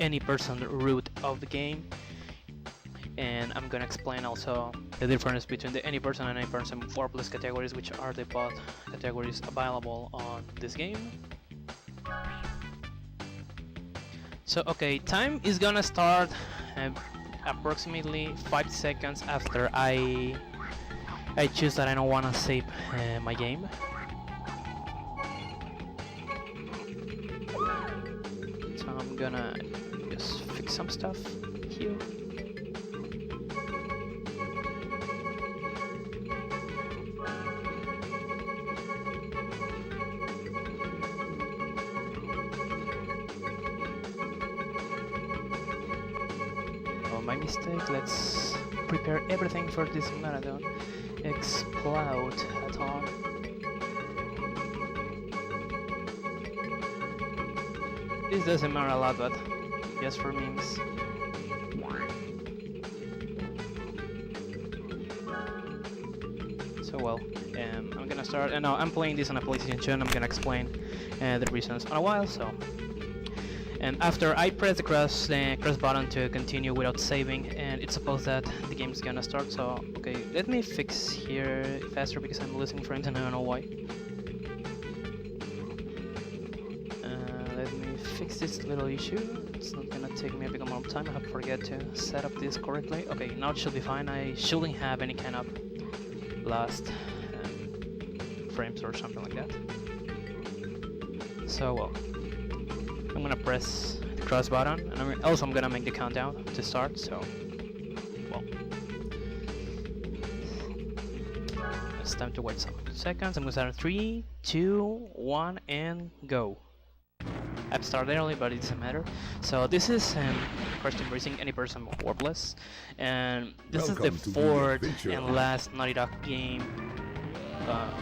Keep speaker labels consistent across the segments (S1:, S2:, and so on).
S1: any person route of the game, and I'm gonna explain also the difference between the any person and any person Warpless categories, which are the both categories available on this game. So okay, time is gonna start approximately 5 seconds after I choose that I don't wanna save my game. So I'm gonna just fix some stuff here. My mistake. Let's prepare everything for this marathon. Exploudathon. This doesn't matter a lot, but just for memes. So well, I'm gonna start. And now I'm playing this on a PlayStation 2, and I'm gonna explain the reasons in a while. So. And after I press the cross button to continue without saving, and it's supposed that the game's gonna start. So okay, let me fix here faster because I'm losing frames and I don't know why. Let me fix this little issue. It's not gonna take me a big amount of time. I have to forget to set up this correctly. Okay, now it should be fine. I shouldn't have any kind of lost frames or something like that. So well. I'm gonna press the cross button, and I'm gonna make the countdown to start. So, well, it's time to wait some seconds. I'm gonna start in 3, 2, 1, and go. I've started early, but it doesn't matter. So this is Question Racing Any Person Warpless, and this is the fourth and last Naughty Dog game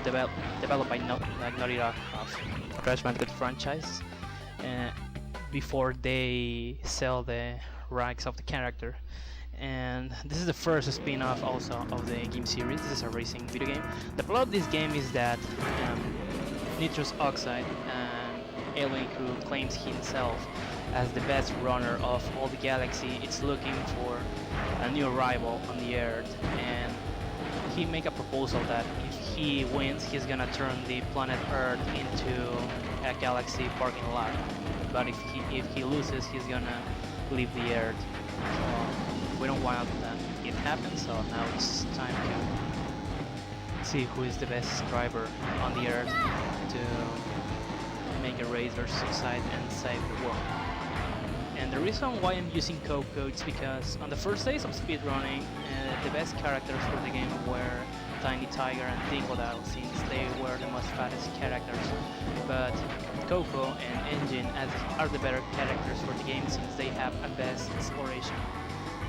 S1: developed by Naughty Dog of Crash Bandicoot franchise. Before they sell the rights of the character, and this is the first spin-off also of the game series. This is a racing video game. The plot of this game is that Nitrous Oxide, an alien who claims himself as the best runner of all the galaxy, is looking for a new rival on the Earth, and he make a proposal that if he wins, he's gonna turn the planet Earth into a galaxy parking lot. But if he loses, he's gonna leave the Earth. So we don't want that it happens. So now it's time to see who is the best driver on the Earth to make a race versus Oxide and save the world. And the reason why I'm using Coco is because on the first days of speedrunning, the best characters for the game were Tiny Tiger and Dingodile, since they were the most fattest characters. But Coco and Engine are the better characters for the game, since they have a best exploration.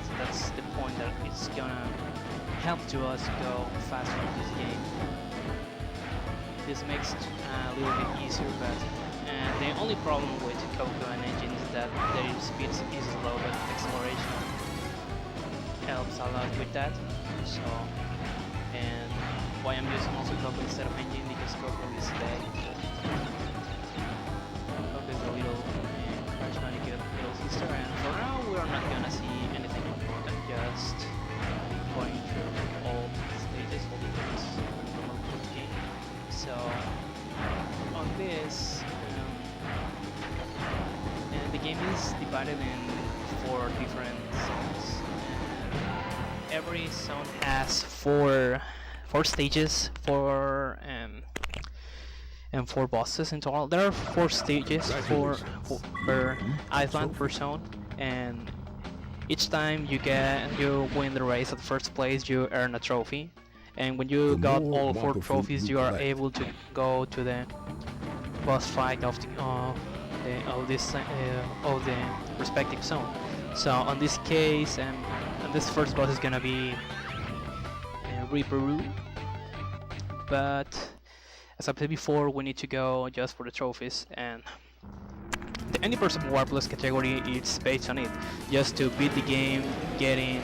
S1: So that's the point, that it's gonna help to us go faster in this game. This makes it a little bit easier, but the only problem with Coco and Engine is that their speed is slow, but exploration helps a lot with that. So, and why I'm using also Coco instead of Engine, because Coco is dead. Coco is a little Crash Bandicoot little sister, and for now we are not gonna see anything important, just going through all stages, all the things normal for the game. So on this, and the game is divided in 4 different zones. Every zone has four stages, and 4 bosses in total. There are 4 stages per island per zone, and each time you win the race at first place, you earn a trophy. And when you got all 4 trophies, you are able to go to the boss fight of the respective zone. So on this case, this first boss is gonna be Reaper, but as I said before, we need to go just for the trophies, and the Any Person Warpless category is based on it, just to beat the game, getting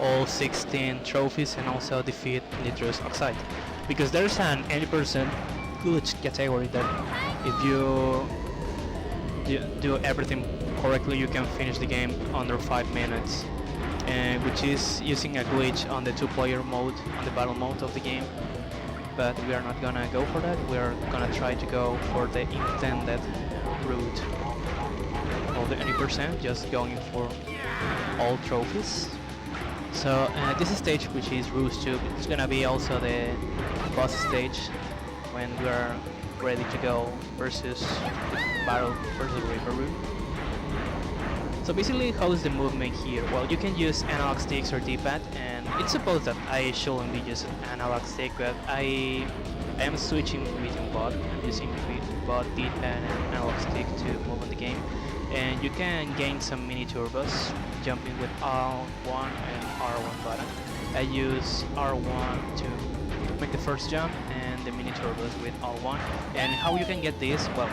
S1: all 16 trophies and also defeat Nitrous Oxide. Because there's an Any Person Glitch category that if you do everything correctly, you can finish the game under 5 minutes, which is using a glitch on the 2-player mode, on the battle mode of the game. But we are not gonna go for that. We are gonna try to go for the intended route of the 80%, just going for all trophies. So this stage, which is Ruse 2, it's gonna be also the boss stage when we are ready to go versus the battle versus Reaper route. So basically, how is the movement here? Well, you can use analog sticks or D-pad, and it's supposed that I shouldn't be using analog stick, but I am switching between both. I'm using both D-pad and analog stick to move on the game. And you can gain some mini turbos jumping with R1 and R1 button. I use R1 to make the first jump and the mini turbos with R1. And how you can get this? Well,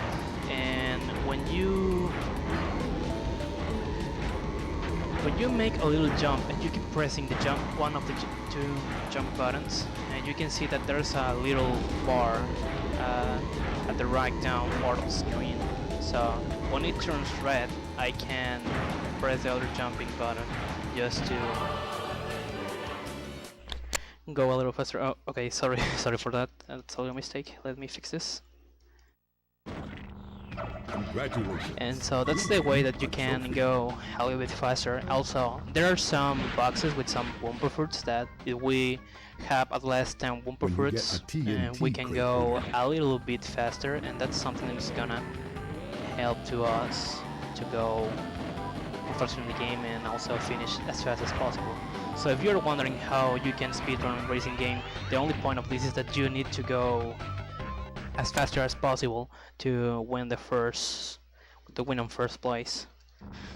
S1: and when you make a little jump and you keep pressing the jump, one of the two jump buttons, and you can see that there's a little bar at the right down part of the screen. So when it turns red, I can press the other jumping button just to go a little faster. Oh, okay, sorry, sorry for that. That's all a mistake. Let me fix this.
S2: Congratulations.
S1: And so that's the way that you can go a little bit faster. Also, there are some boxes with some Wumper fruits that if we have at least 10 Wumper fruits, we can go a little bit faster, and that's something that's gonna help to us to go faster in the game and also finish as fast as possible. So if you're wondering how you can speedrun a racing game, the only point of this is that you need to go as faster as possible to win on first place.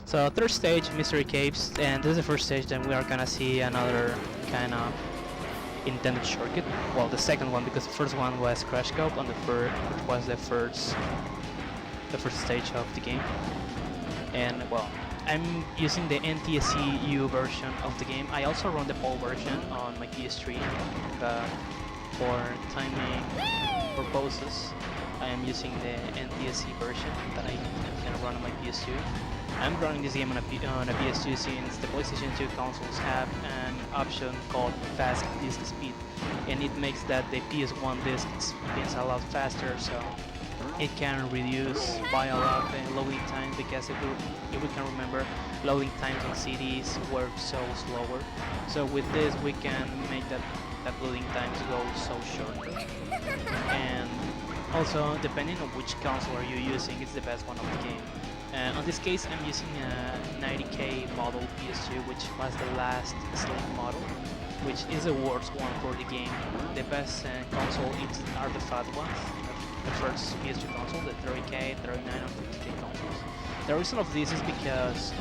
S1: So third stage, Mystery Caves, and this is the first stage. Then we are gonna see another kind of intended shortcut. Well, the second one, because the first one was Crash Scope on the which was the first stage of the game. And well, I'm using the NTSC U version of the game. I also run the POL version on my PS3, but for timing purposes, I am using the NTSC version that I can run on my PS2. I'm running this game on a PS2 since the PlayStation 2 consoles have an option called Fast Disk Speed, and it makes that the PS1 disc spins a lot faster, so it can reduce by a lot the loading time, because if we can remember, loading times on CDs were so slower. So with this we can make that loading times go so short. And also, depending on which console are you using, it's the best one of the game. On this case, I'm using a 90K model PS2, which was the last slim model, which is the worst one for the game. The best console are the fat ones, the first PS2 console, the 30K, 39 and 50K consoles. The reason of this is because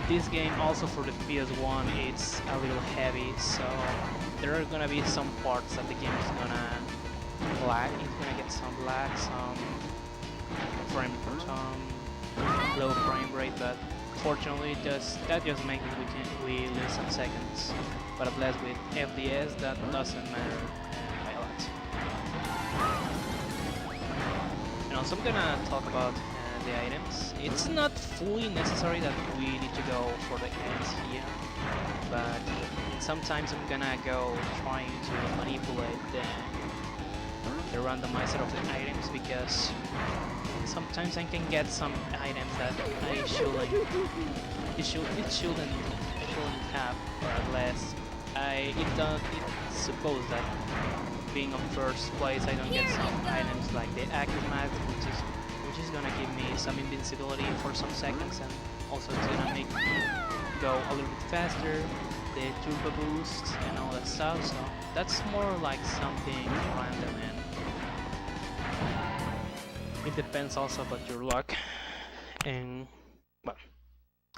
S1: this game also for the PS1 it's a little heavy, so there are gonna be some parts that the game is gonna lag. It's gonna get some lag, some low frame rate, but fortunately that just makes it we lose some seconds. But at least with FDS that doesn't matter by a lot. And also I'm gonna talk about the items. It's not fully necessary that we need to go for the items here, but sometimes I'm gonna go trying to manipulate the randomizer of the items, because sometimes I can get some items that it shouldn't have, or at least it's supposed that being on first place I don't get some items like the Acromat, which is gonna give me some invincibility for some seconds, and also it's gonna make me go a little bit faster, the turbo boost and all that stuff. So that's more like something random, and it depends also about your luck. And well,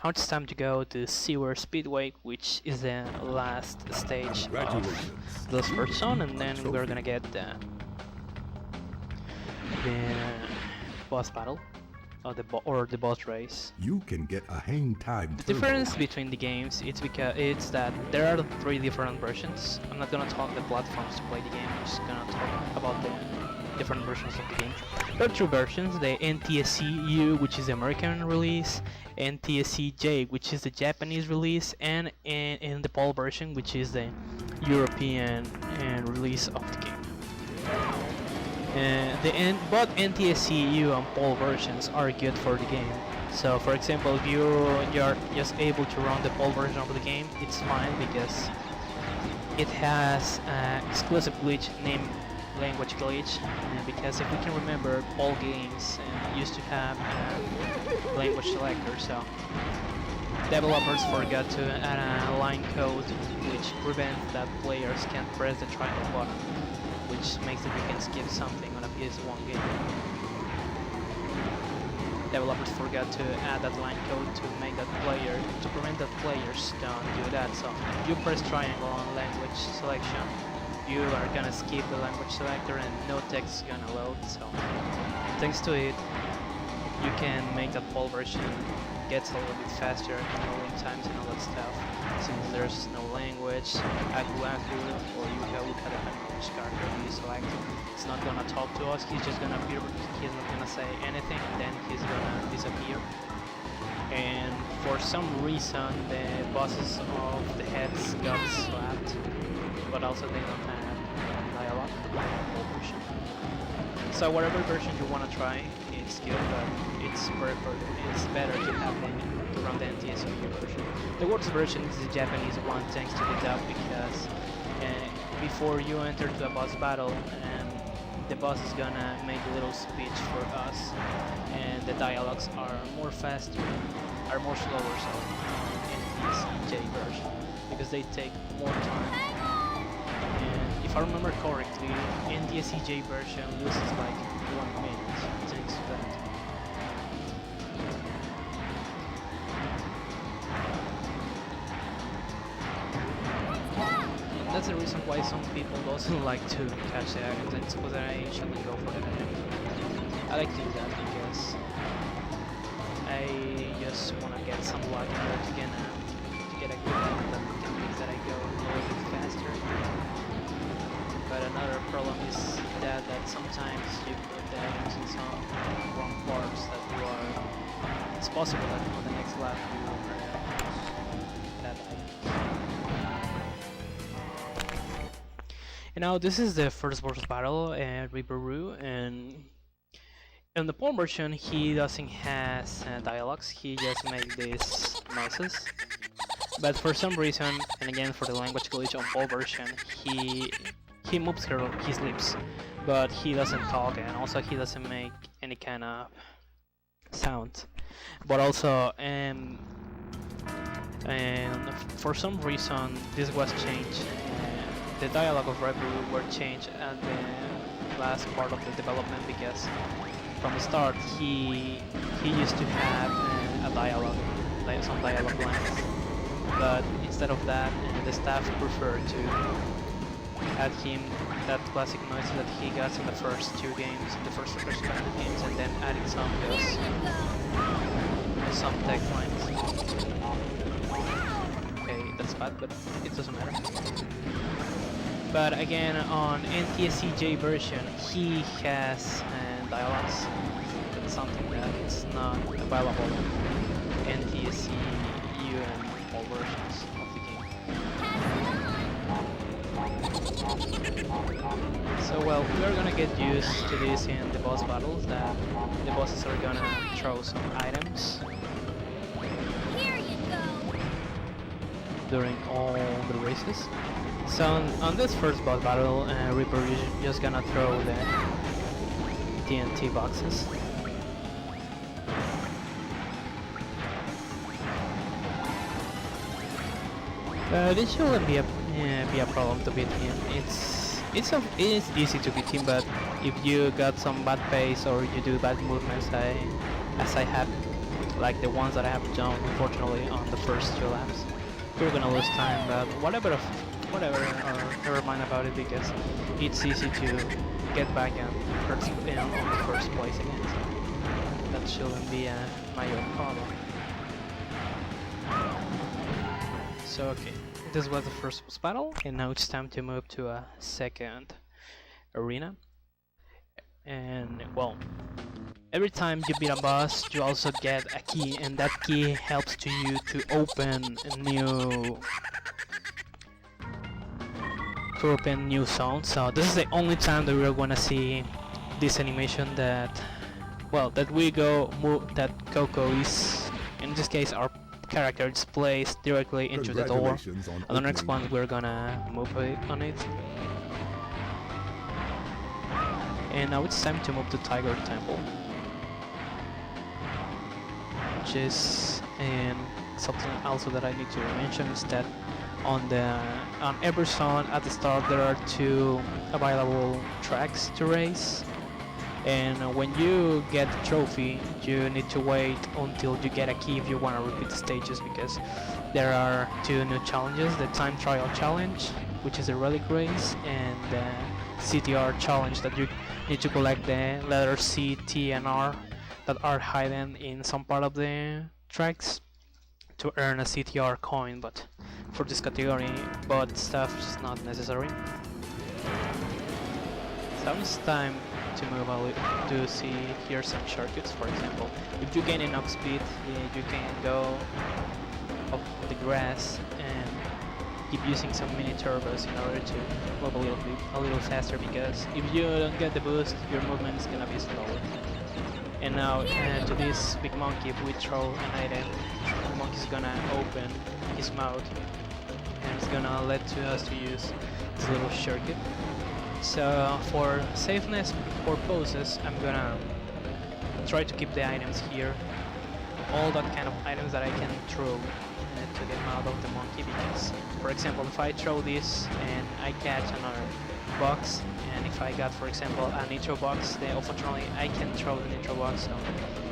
S1: now it's time to go to Sewer Speedway, which is the last stage of this first zone, and then we're gonna get the boss battle, or the boss race.
S2: You can get a hang time.
S1: The difference between the games it's that there are 3 different versions. I'm not gonna talk the platforms to play the game. I'm just gonna talk about the different versions of the game. There are two versions, the NTSC-U, which is the American release, NTSC-J, which is the Japanese release, and in the PAL version, which is the European release of the game. Both NTSC-U and PAL versions are good for the game. So, for example, if you're just able to run the PAL version of the game, it's fine because it has exclusive glitch named language glitch. Because if we can remember, PAL games used to have language selector, so developers forgot to add a line code which prevents that players can't press the triangle button, which makes it you can skip something on a PS1 game. Developers forgot to add that line code to make that to prevent that players don't do that. So if you press triangle on language selection, you are gonna skip the language selector and no text is gonna load. So thanks to it, you can make that PAL version gets a little bit faster in loading times and all that stuff. Since there's no language, Exploudathon or you look at a language character you select, it's not gonna talk to us, he's just gonna appear, he's not gonna say anything, then he's gonna disappear. And for some reason the bosses of the heads got slapped, but also they don't have dialogue version. So whatever version you wanna try, it's good, but it's better to have to run the NTSC-U version. The worst version is the Japanese one, thanks to the dub, because before you enter to a boss battle, the boss is gonna make a little speech for us, and the dialogues are more faster, are more slower, so NTSC-J version, because they take more time. And if I remember correctly, NTSC-J version loses like 1 minute, thanks to that. That's the reason why some people doesn't like to catch the items, and suppose that I usually go for the item. I like to do that because I just want to get some luck in order to get a good item that can make that I go a little bit faster. But another problem is that sometimes you put the items in some wrong parts that you are. It's possible that on the next lap you will that item. And now this is the first boss battle, Ribaru, and in the PAL version he doesn't have dialogues, he just makes these noises. But for some reason, and again for the language glitch on PAL version, he moves his lips, but he doesn't talk, and also he doesn't make any kind of sound. But also, and for some reason this was changed. The dialogue of Ribaru were changed at the last part of the development, because from the start he used to have a dialogue, like some dialogue lines, but instead of that, the staff preferred to add him that classic noise that he got in the first two games, the first games, and then adding some text lines. Okay, that's bad, but it doesn't matter. But again, on NTSC-J version, he has dialogues. That's something that is not available in NTSC-U and all versions of the game. So well, we are gonna get used to this in the boss battles, that the bosses are gonna throw some items during all the races. So on this first boss battle, Reaper is just gonna throw the TNT boxes. But it shouldn't be a problem to beat him. It's easy to beat him, but if you got some bad pace or you do bad movements, as I have, like the ones that I have done unfortunately on the first two laps, you're gonna lose time. But whatever, never mind about it, because it's easy to get back and on the first place again. So that shouldn't be a major problem. So okay, this was the first boss battle, and now it's time to move to a second arena. And well, every time you beat a boss, you also get a key, and that key helps to you to open new zones. So this is the only time that we're gonna see this animation that, well, that we go move, that Coco is, in this case our character is placed directly into the door. On the next one we're gonna move on it. And now it's time to move to Tiger Temple, which is, and something also that I need to mention is that on every zone at the start there are 2 available tracks to race, and when you get the trophy you need to wait until you get a key if you want to repeat the stages, because there are 2 new challenges: the time trial challenge, which is a relic race, and the CTR challenge, that you need to collect the letters C, T and R that are hidden in some part of the tracks to earn a CTR coin, but for this category, but stuff is not necessary. So it's time to move a little to see here some shortcuts. For example, if you gain enough speed, you can go up the grass and keep using some mini turbos in order to move a little faster, because if you don't get the boost, your movement is gonna be slower. And now to this big monkey, if we throw an item, the monkey's gonna open his mouth and it's gonna let to us to use this little shortcut. So for safeness purposes, I'm gonna try to keep the items here, all that kind of items that I can throw to the mouth of the monkey, because for example if I throw this and I catch another box, and if I got for example a nitro box, then unfortunately I can throw the nitro box, so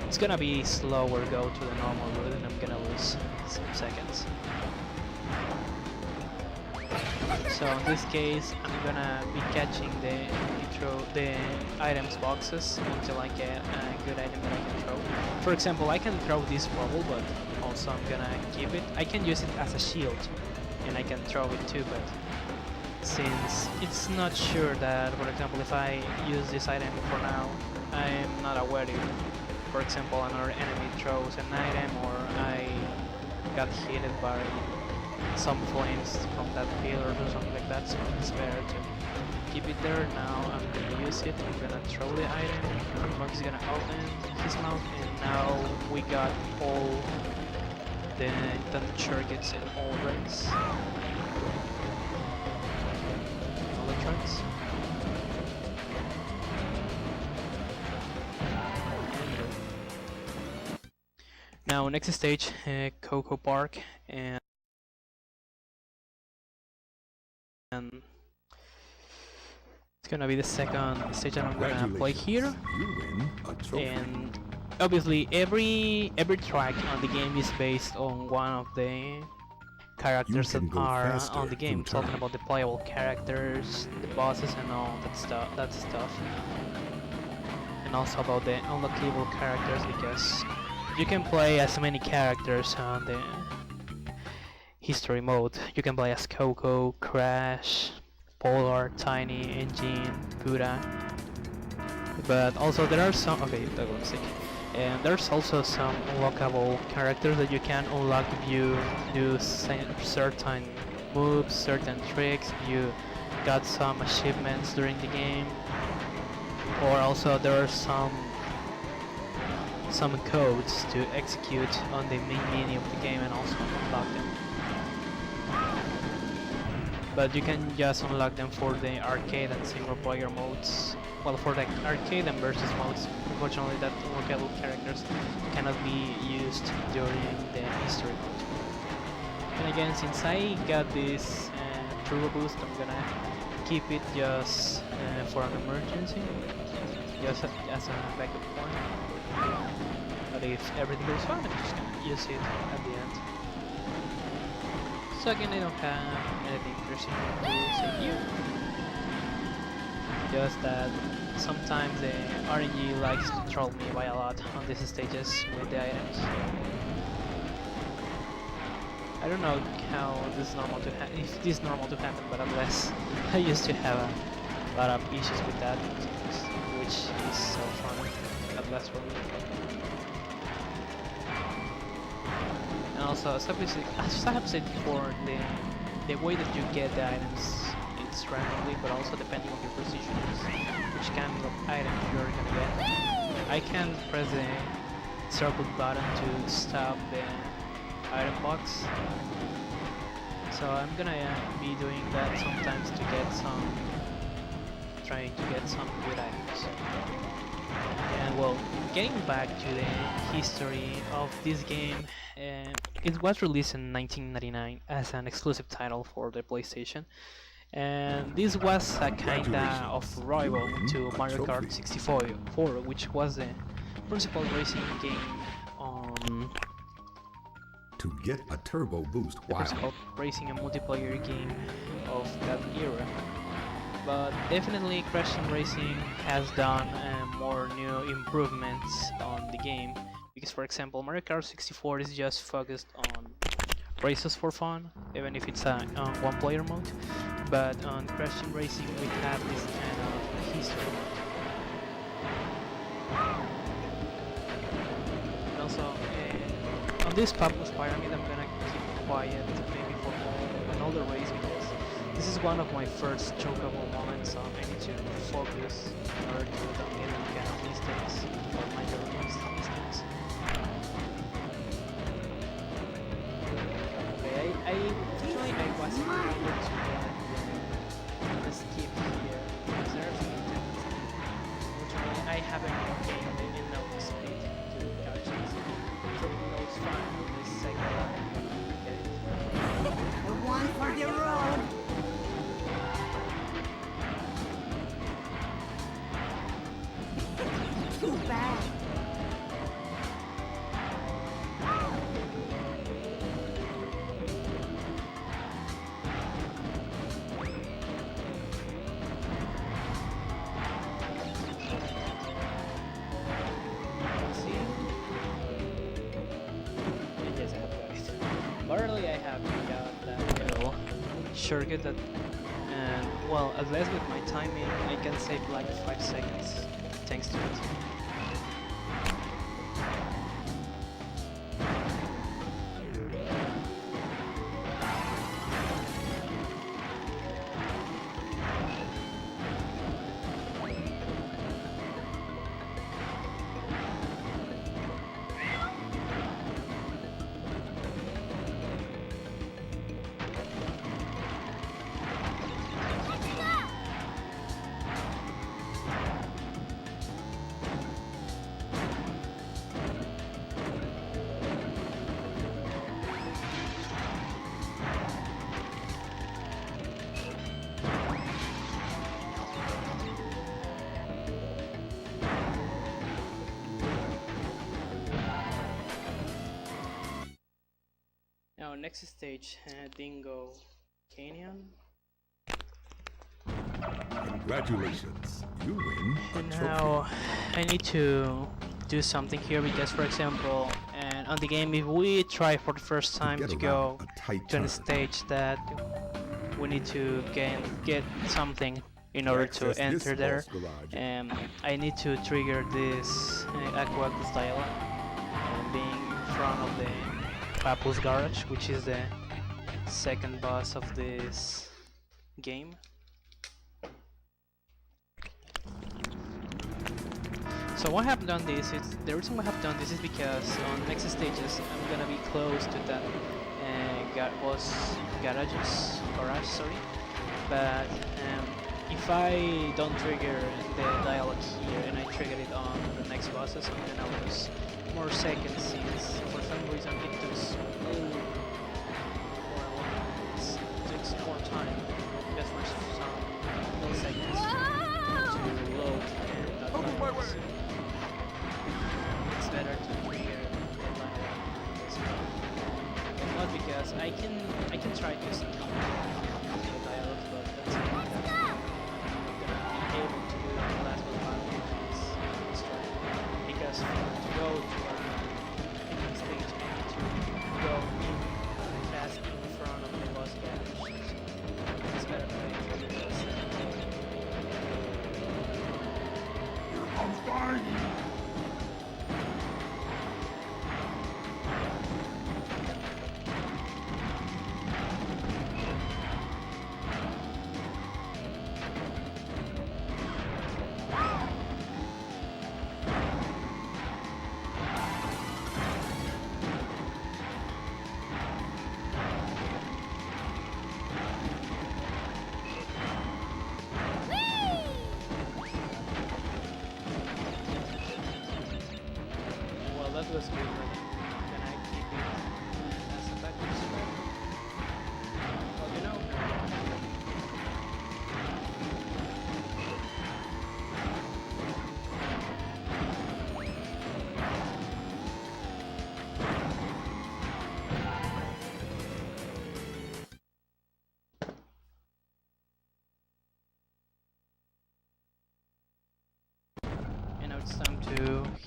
S1: it's gonna be slower go to the normal route and I'm gonna lose some seconds. So in this case I'm gonna be catching the items boxes until I get a good item that I can throw. For example, I can throw this bubble, but also I'm gonna keep it. I can use it as a shield and I can throw it too, but since it's not sure that, for example, if I use this item for now, I'm not aware if, for example, another enemy throws an item or I got hit by some flames from that pillar or something like that, so it's better to keep it there. Now I'm gonna use it, I'm gonna throw the item, the monkey's gonna open his mouth, and now we got all the shortcuts in all ranks. All the tracks. Now next stage, Coco Park, and it's gonna be the second stage that I'm gonna play here. And obviously every track on the game is based on one of the characters that are on the game. Talking about the playable characters, the bosses and all that stuff. And also about the unlockable characters, because you can play as many characters on the history mode. You can play as Coco, Crash, Polar, Tiny, Engine, Buddha. But also there are some, okay, that one's sick. And there's also some unlockable characters that you can unlock if you do certain moves, certain tricks, you got some achievements during the game. Or also there are some codes to execute on the main menu of the game and also unlock them. But you can just unlock them for the arcade and single player modes. Well, for the arcade and versus modes, unfortunately that unlockable characters cannot be used during the history mode. And again, since I got this turbo boost, I'm gonna keep it just for an emergency, just as a backup point. But if everything goes fine, I'm just gonna use it at the end. So again, I don't have anything interesting to say here. Just that sometimes the RNG likes to troll me by a lot on these stages with the items. I don't know how this is normal to if this is normal to happen, but unless I used to have a lot of issues with that, which which is so fun, at least for me. And also, as I have said before, the way that you get the items, it's randomly, but also depending on your positions, which kind of item you're gonna get. I can press the circle button to stop the item box, so I'm gonna be doing that sometimes to get trying to get some good items. And well, getting back to the history of this game, it was released in 1999 as an exclusive title for the PlayStation, and this was a kinda of rival to Mario Kart 64, which was the principal racing game on
S2: To get a turbo boost
S1: the
S2: while
S1: principal racing and multiplayer game of that era. But definitely Crash Team Racing has done more new improvements on the game, because for example Mario Kart 64 is just focused on races for fun, even if it's a one player mode, but on Crash Team Racing we have this kind of history mode. And also on this Papus Pyramid I'm gonna keep quiet maybe for another race, because this is one of my first chokeable moments, so I need to focus in order to don't get any kind of mistakes or minor mistakes. Okay, unfortunately I wasn't able to skip here because there are some attempts. Unfortunately I haven't gained enough speed to catch it. So those fine on this second line.
S3: The one for the road. Too bad.
S1: Barely I have got that little shortcut that, and well, at least with my timing I can save like 5 seconds thanks to it. Now next stage, Dingo Canyon.
S2: Congratulations, you win a
S1: And
S2: trophy.
S1: now I need to do something here, because for example, and on the game if we try for the first time
S2: Get
S1: to
S2: around
S1: go
S2: a tight
S1: to a
S2: turn.
S1: stage that we need to get something in order to
S2: Access this
S1: enter there,
S2: false garage.
S1: and I need to trigger this Aquatus dialogue, being in front of the Papus Garage, which is the second boss of this game. So why I have done this is, the reason why I have done this is because on the next stages I'm gonna be close to that garage, sorry. But if I don't trigger the dialogue here and I trigger it on the next bosses, I'm gonna lose more seconds, since for some reason it takes more time just for some milliseconds to load and not happens. It's better to trigger the dialogue this way. Not because I can try to skip the dialogue, but that's something that I'm not gonna be able to do in the last one is try. Because to go to a stage I need to go in fast in front of the boss garage. So it's better that I do this.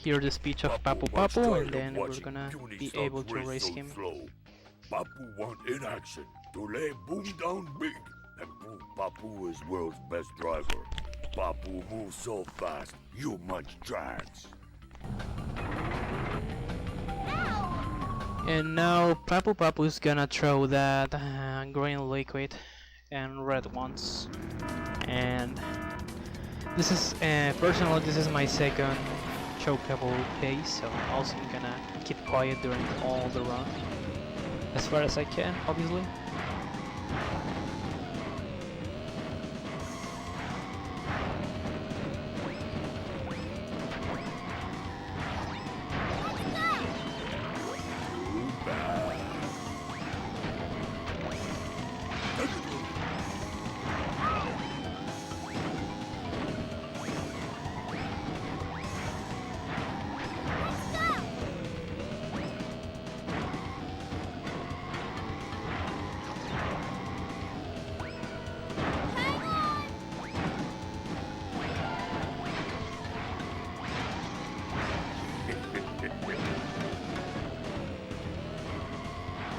S1: hear the speech of Papu
S4: much
S1: Papu,
S4: tired
S1: and
S4: of
S1: then we're
S4: watching
S1: gonna
S4: puny
S1: be
S4: subs
S1: able to
S4: race
S1: race
S4: so
S1: him.
S4: slow. Papu want in action to lay boom down big and prove Papu is world's best driver. Papu moves so fast, you munch tracks.
S1: And now Papu Papu's gonna throw that green liquid and red ones. And this is personally this is my second chokeable pace, so also I'm gonna keep quiet during all the run as far as I can, obviously.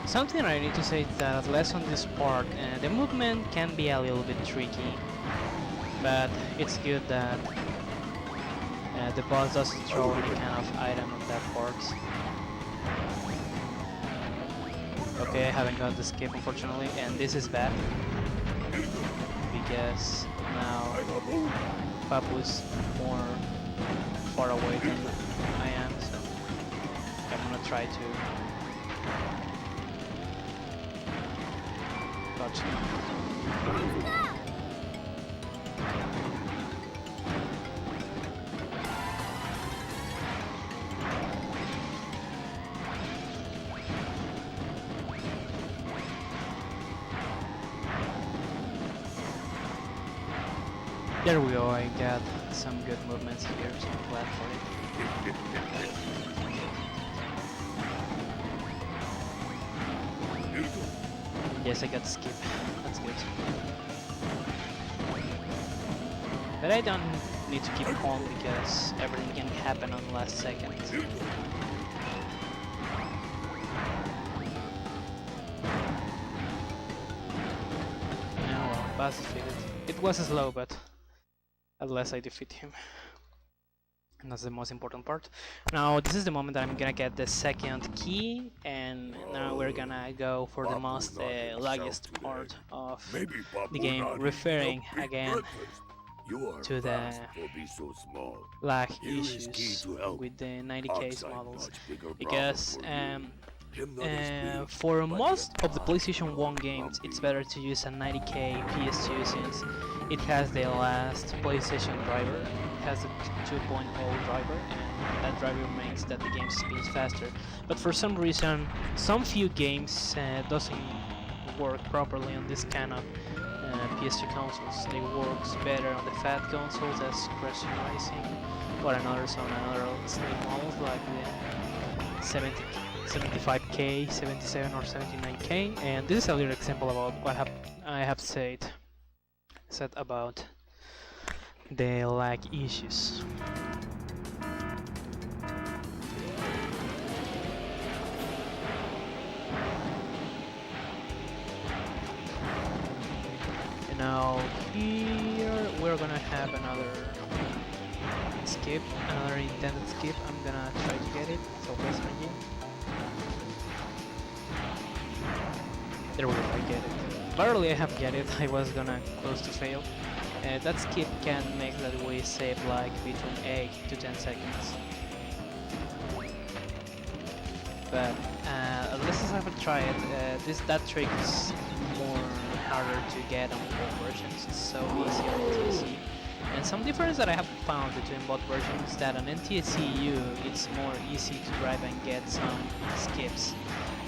S1: Something I need to say is that at least on this part, the movement can be a little bit tricky, but it's good that the boss doesn't throw any kind of item on that part. Okay, I haven't got the skip unfortunately, and this is bad because now Papu is more far away than I am, so I'm gonna try to touch him. There we go, I got some good movements here, so I'm glad for it. Yes, I got skip. That's good. But I don't need to keep calm because everything can happen on the last second. Well, boss defeated. It was slow, but at least I defeat him. And that's the most important part. Now this is the moment that I'm gonna get the second key, and now we're gonna go for the most laggiest part of the game, referring again to the lag issues with the 90K models, because for most of the PlayStation 1 games it's better to use a 90K PS2 since it has the last PlayStation driver. It has a 2.0 driver, and that driver makes that the game spins faster. But for some reason, some few games doesn't work properly on this kind of PS2 consoles. They work better on the fat consoles as Crash Racing, or another slim models like the 75K, 77 or 79K. And this is a little example about what I have said about the lag issues. And now here we're gonna have another skip, another intended skip. I'm gonna try to get it, so let's begin. There we go, I get it. Barely I have get it, I was gonna close to fail. That skip can make that we save like between 8 to 10 seconds. But at least as I haven't tried, that trick is more harder to get on both versions. It's so easy on NTSC. And some difference that I have found between both versions is that on NTSC-U it's more easy to drive and get some skips.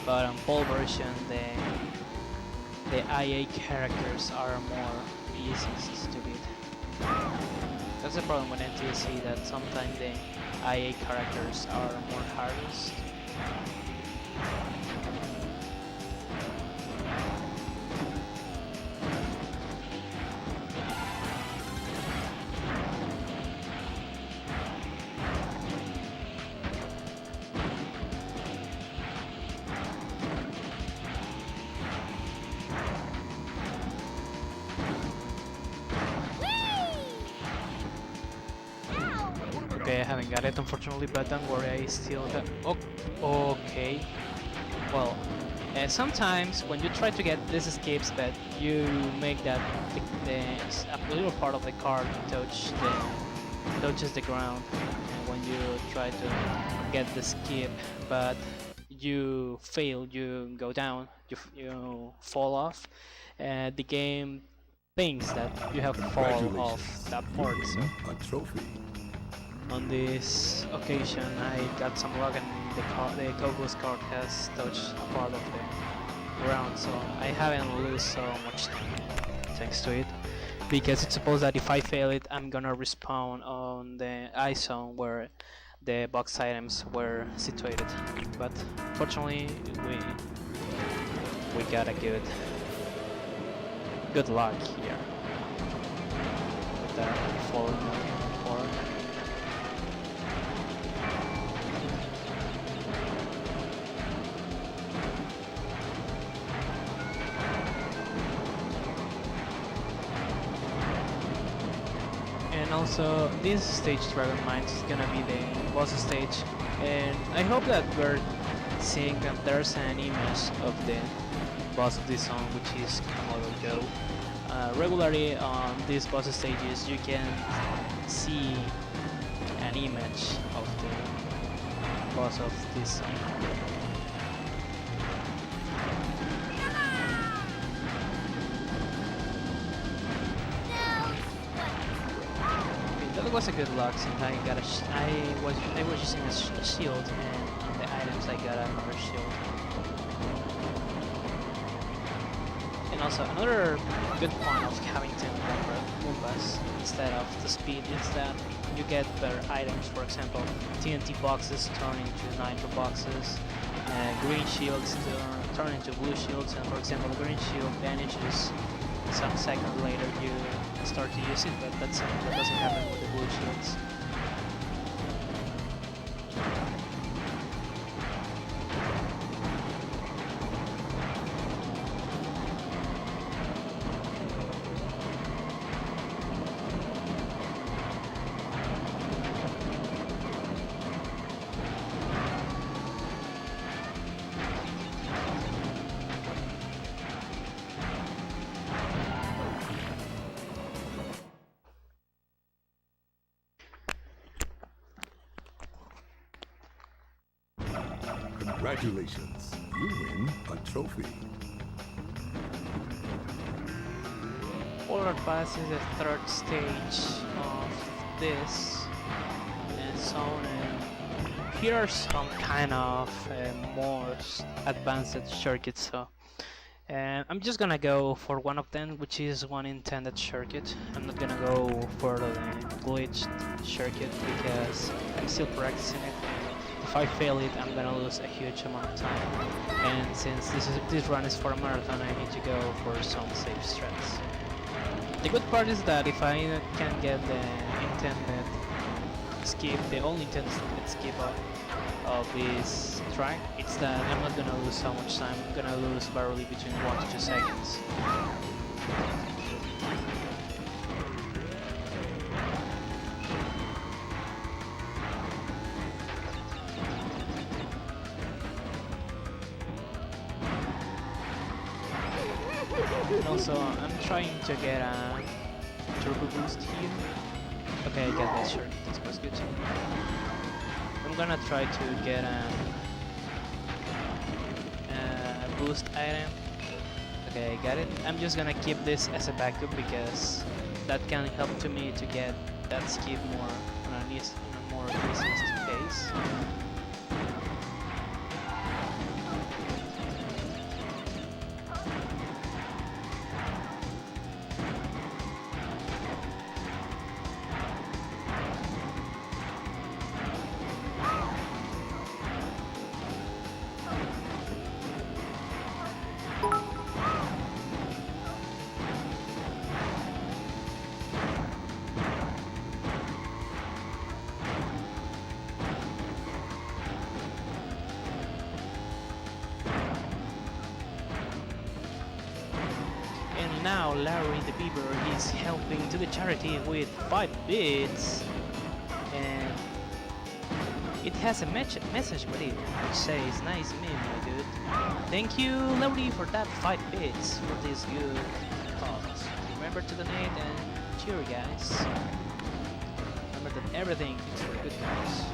S1: But on both version the IA characters are more easy to beat. That's the problem with NTSC, that sometimes the IA characters are more hardest. haven't got it unfortunately, but don't worry, I still got. Okay. Well, sometimes when you try to get these escapes, that you make that a little part of the card touches the ground, and when you try to get the skip, but you fail, you go down, you fall off, the game thinks that you have fallen off that part. So
S2: A trophy.
S1: on this occasion, I got some luck, and the Cowboys card has touched a part of the ground, so I haven't lost so much time thanks to it. Because it's supposed that if I fail it, I'm gonna respawn on the ice zone where the box items were situated. But fortunately, we got a good luck here with the falling forward. And also, this stage, Dragon Mines, is gonna be the boss stage, and I hope that we're seeing that there's an image of the boss of this zone, which is Komodo Joe. Regularly on these boss stages, you can see an image of the boss of this zone. That was a good luck, since I got I was using a shield, and on the items I got another shield. And also another good point of having 10 Warpless instead of the speed is that you get better items. For example, TNT boxes turn into nitro boxes, green shields turn into blue shields, and for example, the green shield vanishes some seconds later you start to use it, but that's something that doesn't happen with the blue shields.
S2: Congratulations. You win a trophy.
S1: Polar Pass is the third stage of this zone, and here are some kind of more advanced circuits. So I'm just gonna go for one of them, which is one intended circuit. I'm not gonna go for the glitched circuit because I'm still practicing it. If I fail it, I'm gonna lose a huge amount of time. And since this run is for a marathon, I need to go for some safe strats. The good part is that if I can get the intended skip, the only intended skip of this track, it's that I'm not gonna lose so much time. I'm gonna lose barely between 1 to 2 seconds. And also, I'm trying to get a turbo boost here. Okay, I got that shirt. That was good. I'm gonna try to get a boost item. Okay, I got it. I'm just gonna keep this as a backup because that can help to me to get that skip more on a more easiest pace. And now Larry the Beaver is helping to the charity with 5 bits. And it has a message with it, which says, "Nice meme, my dude. Thank you, Laurie, for that 5 bits for this good cause. Remember to donate and cheer, guys. Remember that everything is for good cause."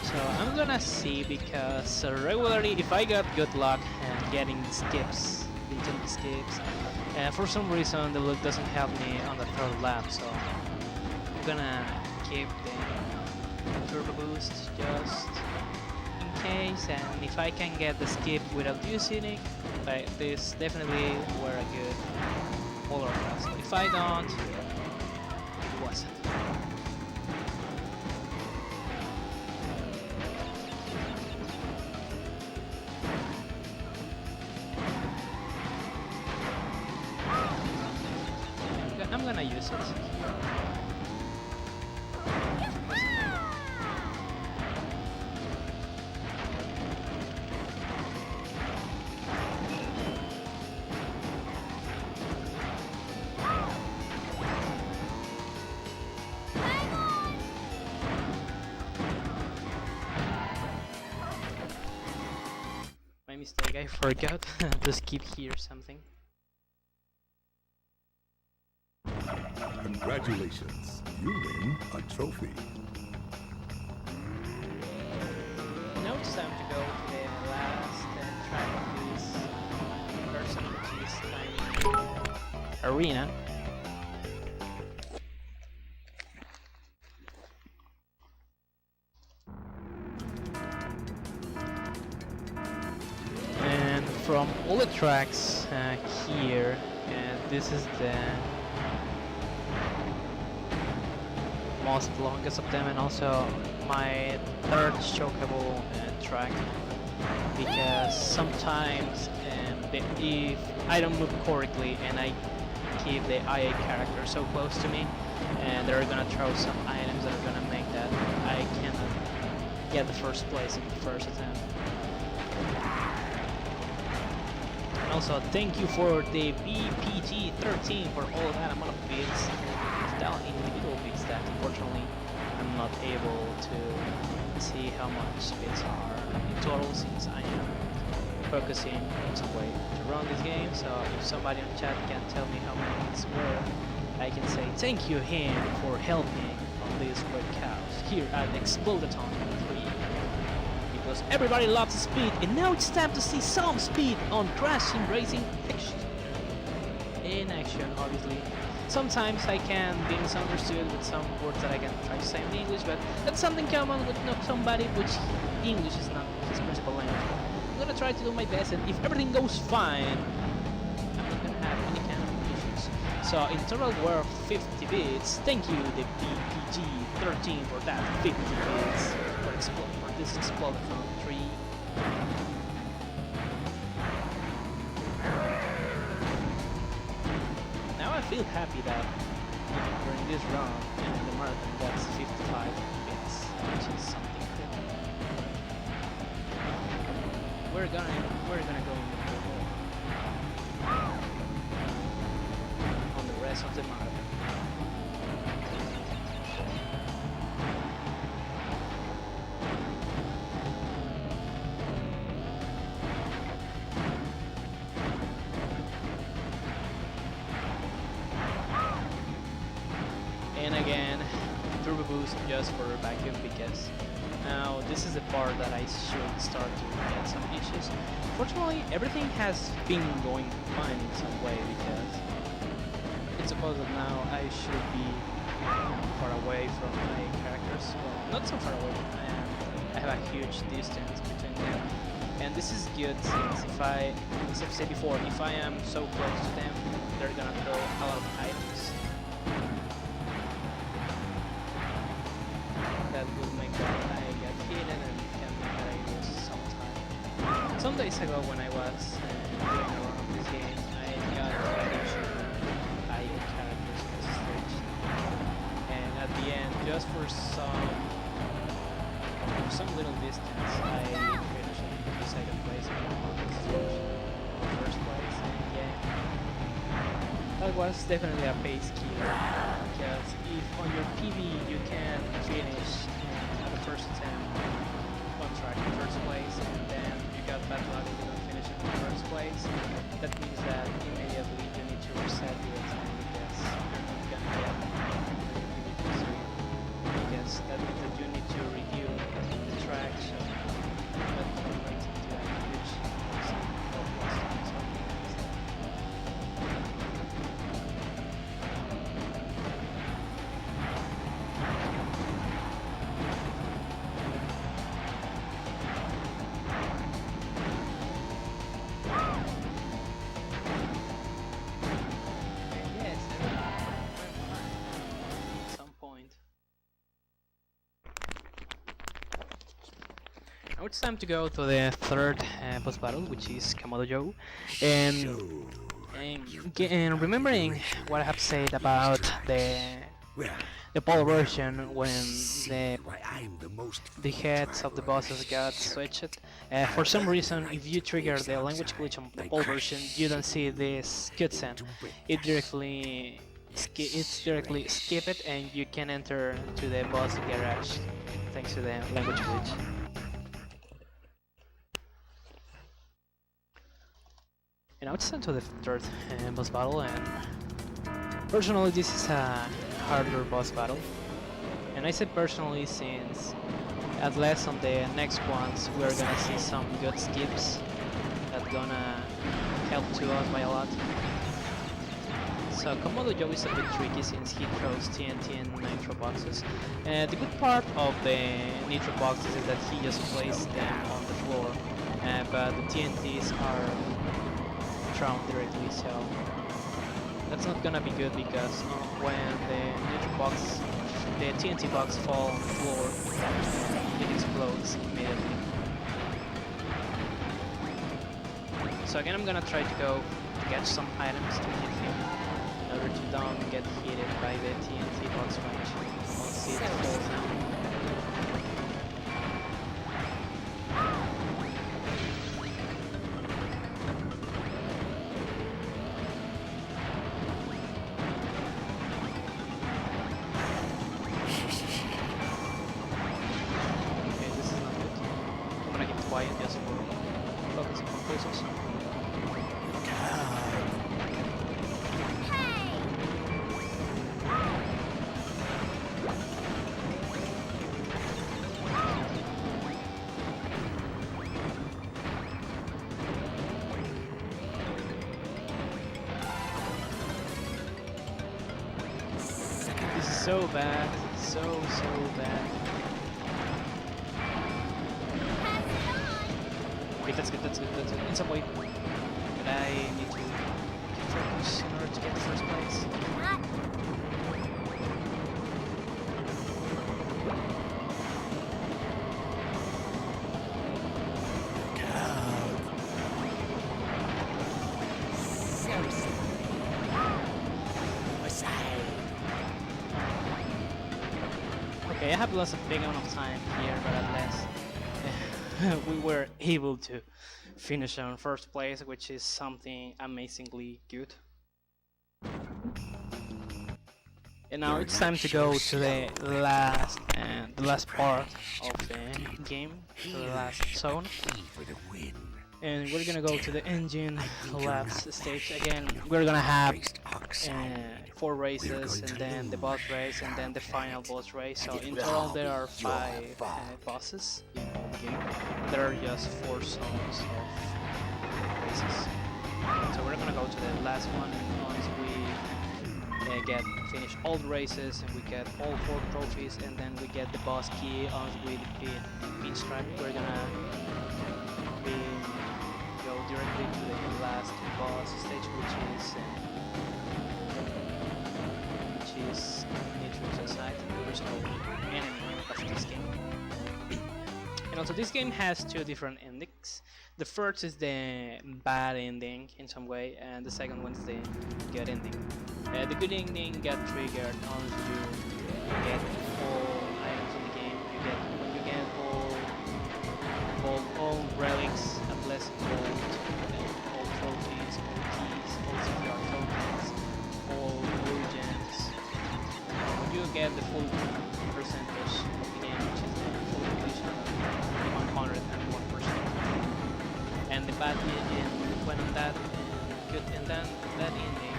S1: So I'm gonna see, because regularly, if I got good luck and getting the skips, the jump skips, for some reason the look doesn't help me on the 3rd lap, so I'm gonna keep the turbo boost just in case, and if I can get the skip without using it, like this definitely were a good polar pass. But if I don't, it wasn't. I'm gonna use it. My mistake, I forgot to skip here something.
S2: Congratulations, you win a trophy.
S1: Now it's time to go to the last track of this person, which is Tiny Arena. And from all the tracks here, this is the most longest of them, and also my 3rd chokeable track, because sometimes if I don't move correctly and I keep the IA character so close to me, and they're gonna throw some items that are gonna make that I cannot get the 1st place in the 1st attempt. And also thank you for the BPG13 for all that amount of bits, down individual bits that unfortunately I'm not able to see how much bits are in total, since I am focusing in some way to run this game. So if somebody on chat can tell me how many bits were, I can say thank you him for helping on this great cause here at Exploudathon 3. Because everybody loves speed, and now it's time to see some speed on crashing racing action. In action, obviously. Sometimes I can be misunderstood with some words that I can try to say in English, but that's something common with somebody which English is not his principal language. I'm gonna try to do my best, and if everything goes fine, I'm not gonna have any kind of issues. So in total we're 50 bits. Thank you, the BPG13, for that 50 bits for this Exploudathon 3. I feel happy that during this run and the marathon that's 55 bits, which is something cool. We're gonna go on the rest of the marathon. And again, turbo boost just for vacuum, because now this is the part that I should start to get some issues. Fortunately, everything has been going fine in some way, because it's supposed that now I should be far away from my characters. Well, not so far away, I have a huge distance between them. And this is good, since if I, as I've said before, if I am so close to them, they're gonna throw a lot of items that will make that I get hidden and can make that I lose some time. Some days ago when I was doing around this game, I got additional IA characters in this stage. And at the end, just for some little distance, I finished the 2nd place on this stage. First place, and yeah. That was definitely a pace killer. because if on your PV you can finish at the first attempt on track in first place, and then you got bad luck and you don't finish it in first place, that means that immediately you need to reset your time because you're not gonna get the PV victory. Because that means that you need to review the track, so that translates into a huge loss time. So yes, at some point. Now it's time to go to the third boss battle, which is Komodo Joe. And remembering what I have said about the Pole version when the heads of the bosses got switched. For some reason, if you trigger the language glitch on the Pole version, you don't see this cutscene. It directly skip it, and you can enter to the boss garage thanks to the language glitch. And now it's time to the third boss battle, and personally this is a harder boss battle. And I say personally since at least on the next ones we're gonna see some good skips that gonna help to us by a lot. So Komodo Joe is a bit tricky since he throws TNT and Nitro boxes. The good part of the Nitro boxes is that he just places them on the floor, but the TNTs are thrown directly, so that's not gonna be good because when the TNT box falls on the floor, it explodes immediately. So again, I'm gonna try to go to catch some items to hit him in order to don't get hit by the TNT box range once it falls down. Just for focusing on pulses. This is so bad, so bad. Okay, that's good. In some way. But I need to focus in order to get the first place. Okay, I have lost a big amount of time here, but at least we were able to finish on first place, which is something amazingly good. And now it's time to go to the last part of the game, to the last zone. And we're gonna go to the engine labs stage again. We're gonna have 4 races, and then the boss race, and then the final boss race. So in total there are 5 bosses in the game. There are just 4 zones of races. So we're gonna go to the last one, and once we finish all the races and we get all 4 trophies, and then we get the boss key once we defeat Pinstripe, we're gonna go directly to the last boss stage, which is Nitro's aside, the original enemy of this game. And also this game has 2 different endings. The first is the bad ending in some way, and the second one is the good ending. The good ending got triggered once you get all items in the game. When you get all relics, at least gold, all trophies, all keys, all CPR tokens, all blue gems, bad and went on that and then that ending,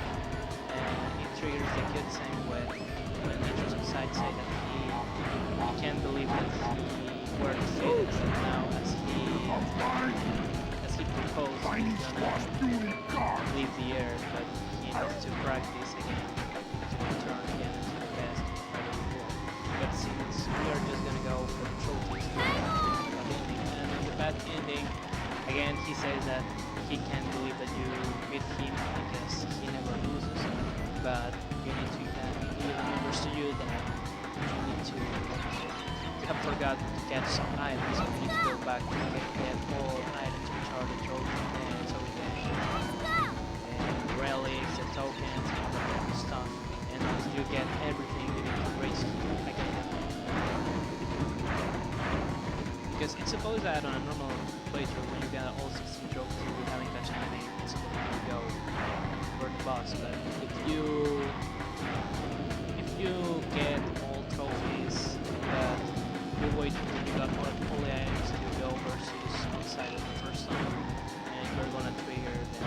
S1: it triggers the cutscene when Nature's Inside say that he can't believe that he were defeated, but now as he proposed, he's gonna leave the earth, but he needs to practice again to return again to the best fighter before. But since we are just gonna go for trophies, and in the bad ending, again he says that he can't believe that you beat him because he never loses, but you need to he remembers to you that you need to have forgotten to catch some items, so you need to go back to get all items which are the trophies and so the relics, the tokens, and all that kind of stuff. And once you get everything, you need to race again. Because it's supposed that on a normal playthrough, when you get all 16 trophies, you haven't touched anything, it's supposed to go for the boss. But if you get all trophies, you wait until you got all the items to go versus outside of the first time, and you're gonna trigger the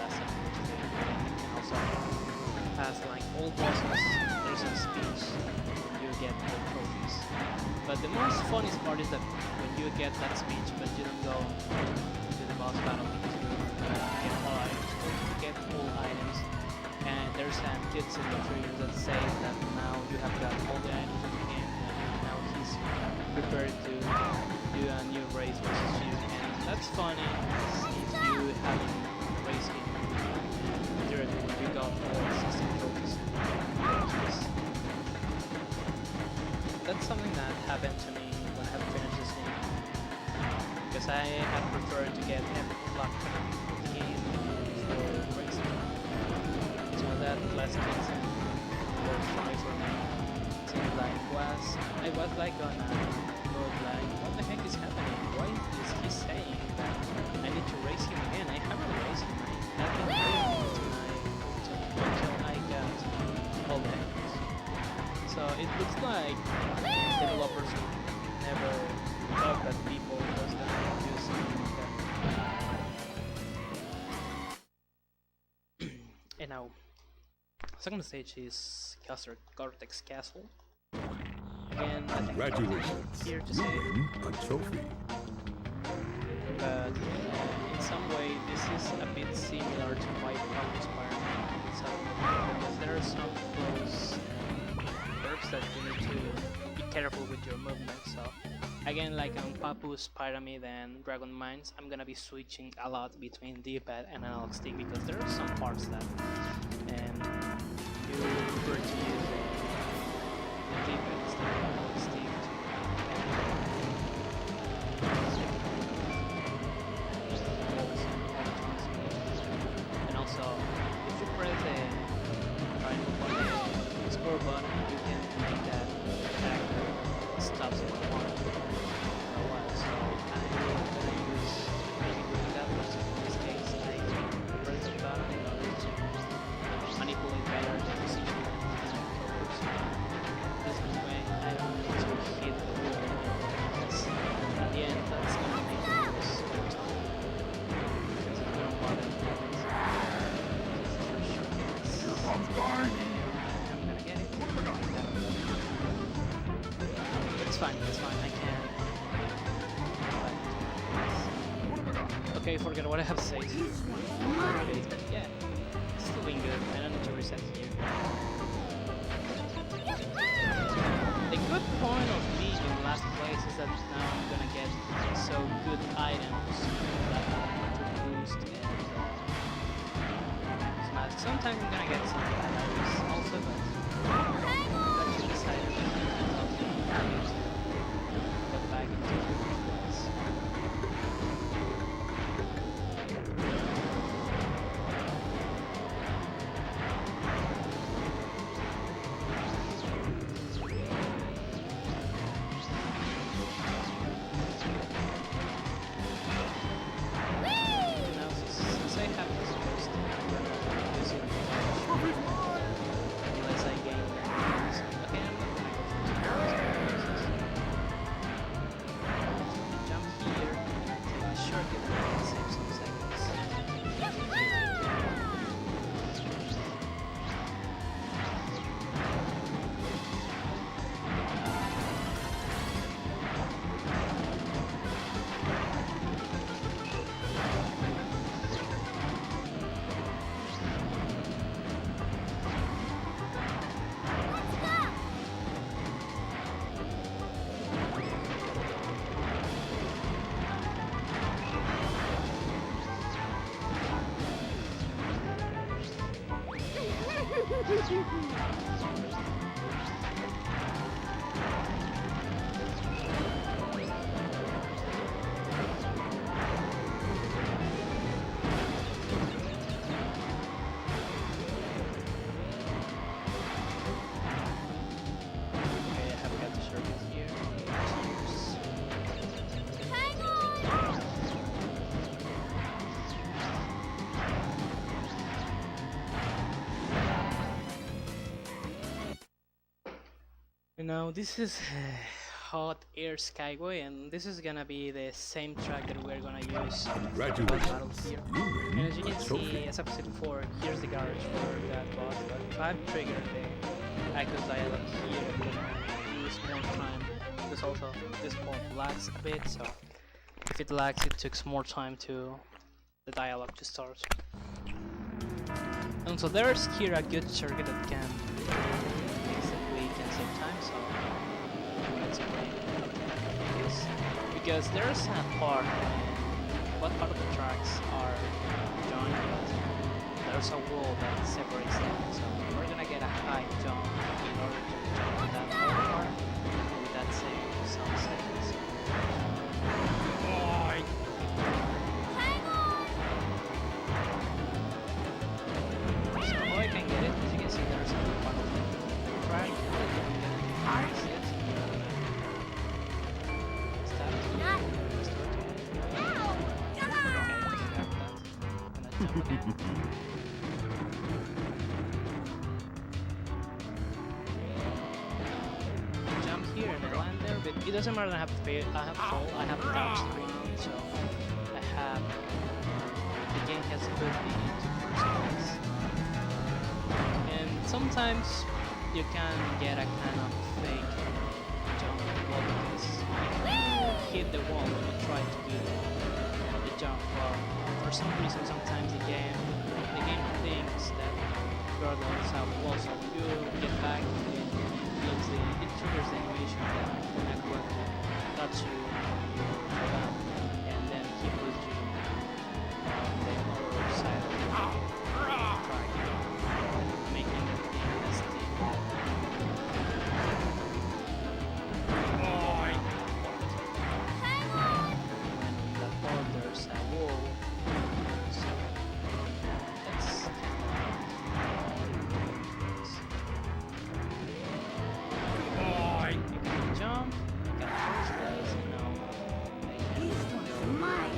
S1: last episode. You can also pass like all bosses. There's a speech. You get all trophies. But the most funniest part is that when you get that speech, but you don't go to the boss battle because you get all items. You get all items, and there's a cutscene that triggers that says that now you have got all the items in the game, and now he's prepared to do a new race versus you. And that's funny if you haven't raced him directly when you got all 16 trophies. That's something that happened to me when I have finished this game, because I have preferred to get every block of the game before racing. So that last season was funny for me. It seemed like I was like on a mode like, what the heck is happening? Why is he saying that I need to race him again? I haven't raced him. I haven't raced him until I got all the items. So it looks like developers never thought that people was gonna do something like that. And now, second stage is Cortex Castle. Again, I think
S2: Congratulations.
S1: here to
S2: You
S1: say,
S2: win a trophy.
S1: but in some way this is a bit similar to White Purpose Pyramid. So because there are some close perks that you need to be careful with your movement. So again, like on Papu's Pyramid and Dragon Mines, I'm gonna be switching a lot between D-pad and analog stick because there are some parts that you prefer to use the D-pad instead of analog stick. And also, if you press the triangle button, the score button, you can make that character stops for a while. So I'm gonna use maybe doing that, but in this case I press the button in order to manipulate better the position and colors. This way I don't need to hit the wall, because at the end that's gonna make the walls very tough. Because if you don't bother with that, I'm gonna get it. It's fine, I can. Okay, forget what I have to say. Yeah, it's doing good. I don't need to reset here. The good point of being in last place is that now I'm gonna get so good items that to boost and smash. Sometimes I'm gonna get some bad items also, but actually this item helps me get back into the place. Now, since I have this boost, I'm gonna use it Okay, I have got the circle here. Cheers. You know, this is Hot Air Skyway, and this is gonna be the same track that we're gonna use for the boss battle
S2: Congratulations.
S1: here.
S2: You
S1: And
S2: win
S1: as you
S2: a
S1: can see,
S2: trophy.
S1: as I've said before, here's the garage for that boss, but if I trigger the Icos dialogue here, I'm gonna use more time, because also this part lags a bit, so if it lags, it takes more time to the dialogue to start. And so there's here a good circuit that can things that we can save time, so let's play this. Because there's a part what part of the tracks are joined, but there's a wall that separates them, so we're gonna get a high jump in order to jump to that whole part with that same some seconds. So how I can get it, as you can see there's a part of the track. That's it. Start. Jump here and I land there, but it doesn't matter. I have to pay. I have fall. I have touch screen, so I have. The game has put me into first place, and sometimes you can get a kind of fake jump wall because you hit the wall when you try to do the jump. Well, for some reason, sometimes the game thinks that you are the ones out the wall, so you get back. It triggers the animation that when I go to touch you, and then he puts you on the other side of the track, making the thing as steep. When that part there's a wall, so that's jump, got first place, you know.
S3: This one's mine.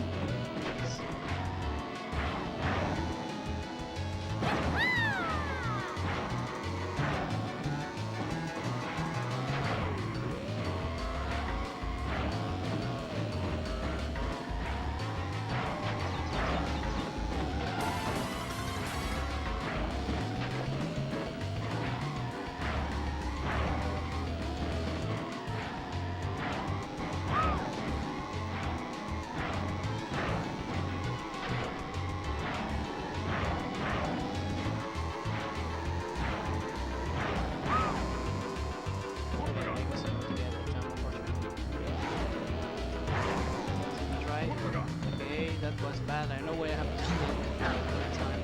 S3: Okay, that was bad. I know where I have to go next time.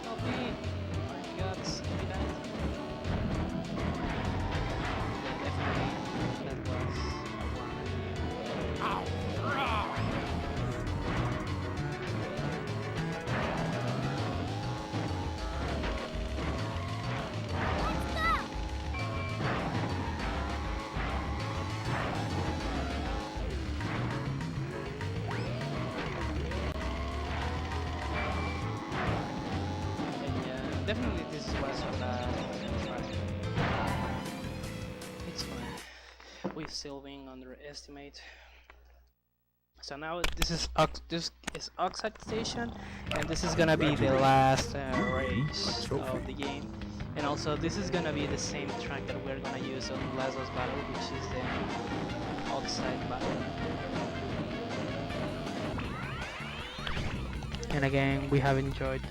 S3: Help me! My guts, give me that. Yeah, definitely, that was a one. Definitely this was a bad track. It's fine. We're still being underestimate. So now this is Oxide Station, and this is gonna be the last race of the game. And also this is gonna be the same track that we're gonna use on last boss battle, which is the Oxide battle. And again, we have enjoyed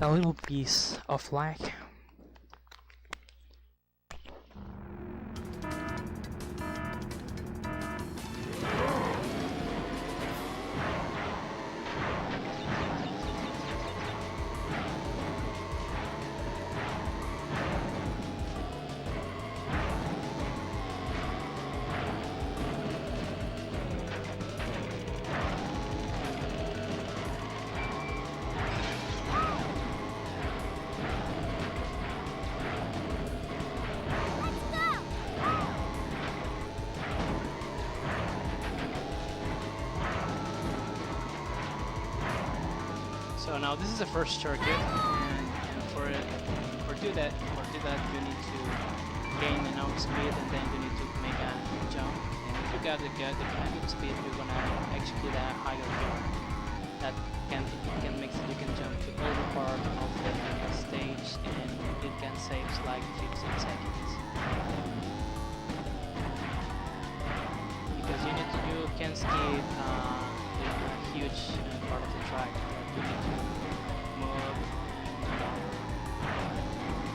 S3: a little piece of lag. So now this is the first circuit, and for do that you need to gain enough speed, and then you need to make a jump. And if you get the kind of speed, you're gonna execute a higher jump that can make you can jump to other part of the stage, and it can save like 15 seconds. Because you can skip a huge part of the track. You need to move,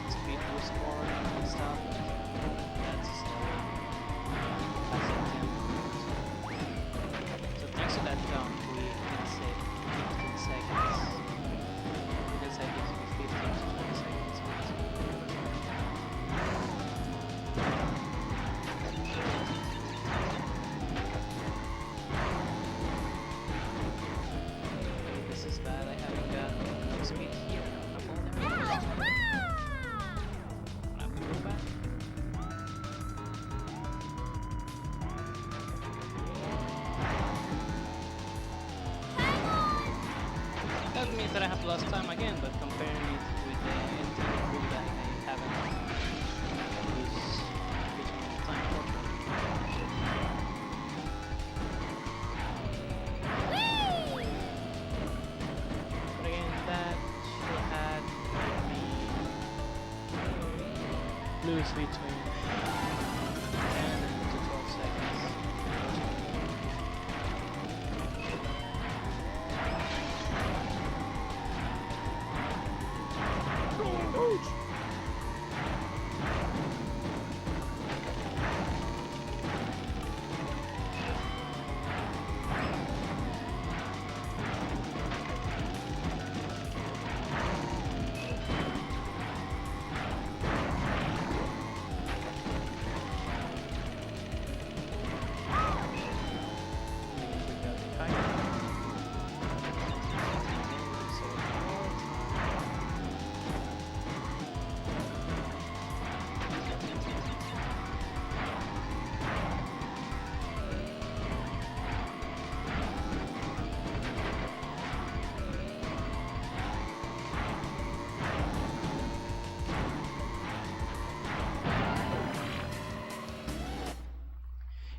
S3: speed boost forward and stuff. That's so thanks to that jump, we can save 15 seconds. We can save 15 to 20 seconds. This is bad. I haven't got enough speed here. I'm have to go back. That means that I have lost time again, but comparing it with the intended route that I haven't lose time for. But again, that should have me lose between 10 to 12 seconds.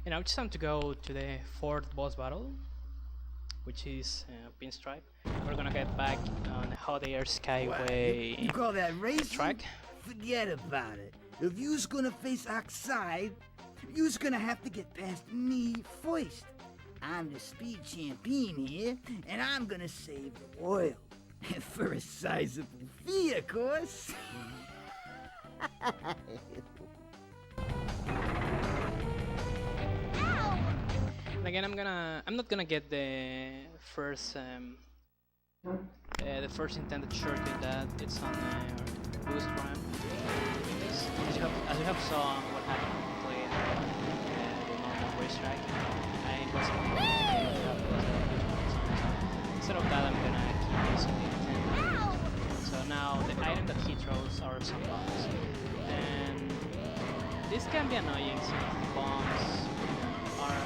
S3: And now it's time to go to the fourth boss battle, which is Pinstripe. We're gonna get back on how they are Skyway
S5: You call that racing?
S3: track.
S5: Forget about it. If you's gonna face Oxide, you's gonna have to get past me first. I'm the speed champion here, and I'm gonna save the world. For a sizable fee, of course.
S3: And again, I'm not gonna get the first intended shortcut that it's on the boost ramp. As you have saw what happened when we played the normal racetrack, I wasn't able to get it up because of the time. Instead of that, I'm gonna keep using the intended. So now the item that he throws are some bombs, and this can be annoying since the bombs are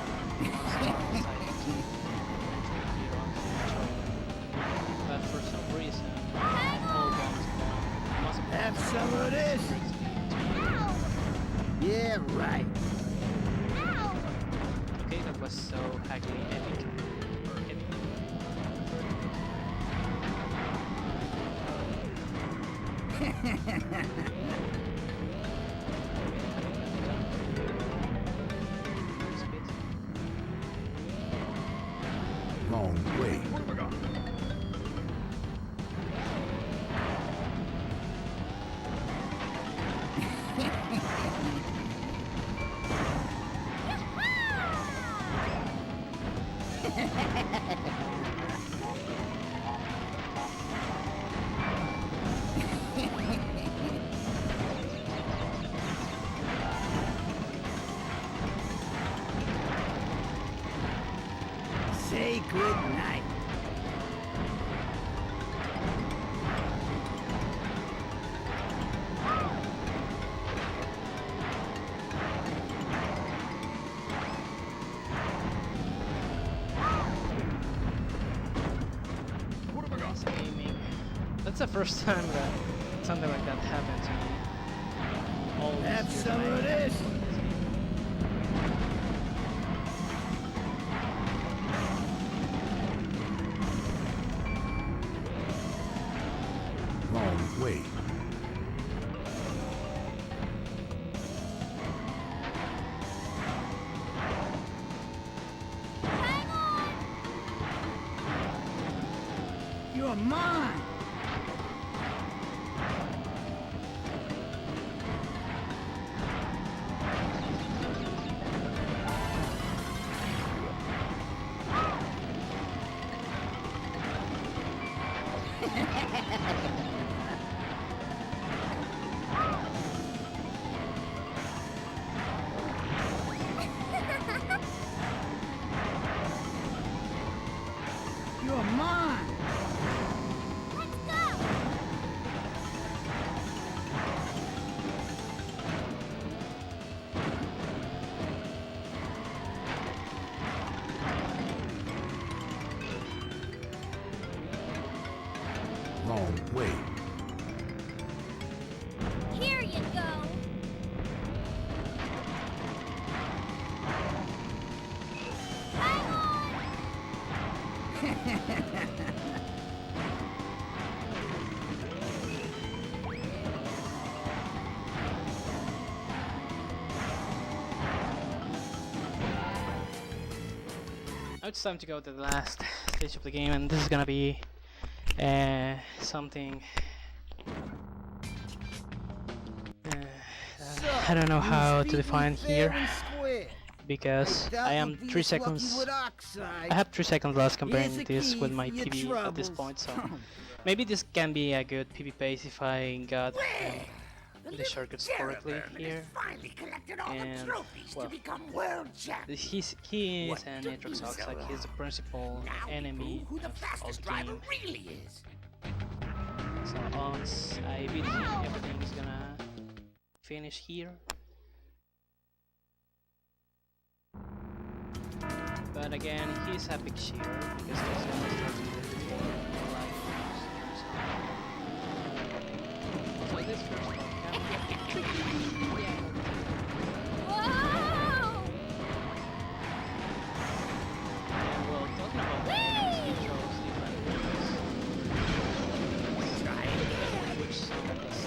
S3: but for some reason, all bombs must
S5: Have some of this. Yeah, right.
S3: Okay, that was so highly epic. Or epic.
S2: Wrong way.
S5: Say good night.
S3: Aiming
S1: first time that something like that happened to me. All these
S5: Have
S1: years
S5: some
S1: that
S5: of
S1: I-
S5: this.
S2: Wrong way.
S5: You're mine. You're mine.
S2: Wrong way.
S6: Here you go. Hang on.
S1: Now it's time to go to the last stage of the game, and this is gonna be something. I don't know how to define here because I am 3 seconds. I have 3 seconds left comparing this with my PB at this point, so maybe this can be a good PB pace if I got the shortcuts correctly here. And well, he is an Aatrox Oxide. He's the principal enemy of the game. So once I beat him, everything is gonna finish here. But again, he's a big shield because he's gonna start with 4 life. So this first one can be a
S6: Whoa!
S1: and well, talking about the enemies, he chose different weapons. Which some of us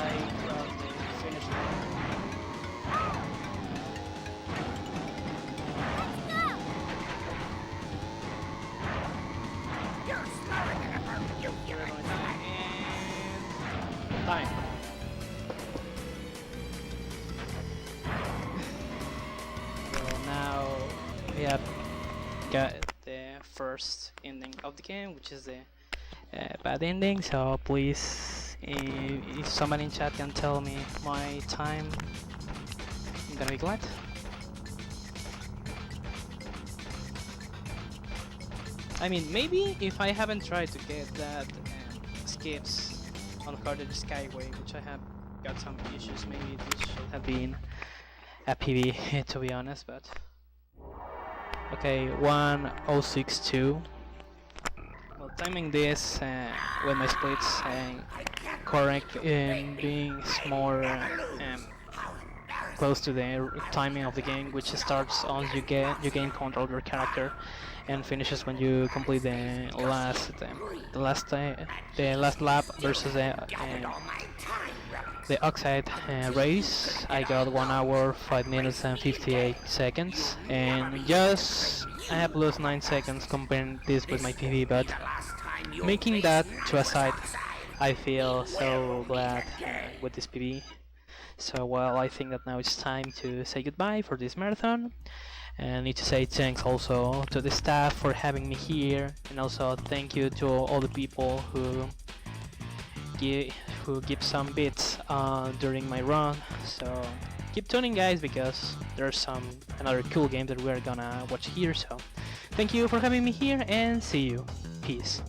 S3: I cross the finish line. We're going time and time. So now we have got the first ending of the game, which is the bad ending. So please, if somebody in chat can tell me my time, I'm gonna be glad. I mean, maybe if I haven't tried to get that skips on Harder Skyway, which I have got some issues, maybe this should have been a PB to be honest, but okay, 1062. Well, timing this with my splits correct in being more close to the timing of the game, which starts once you gain control of your character, and finishes when you complete the last lap versus the Oxide race. I got 1 hour 5 minutes and 58 seconds, and just I have lost 9 seconds comparing this with my PB, but making that to a side, I feel so glad with this PB. So well, I think that now it's time to say goodbye for this marathon. And I need to say thanks also to the staff for having me here, and also thank you to all the people who give some bits during my run. So keep tuning, guys, because there's another cool game that we're gonna watch here. So thank you for having me here, and see you. Peace.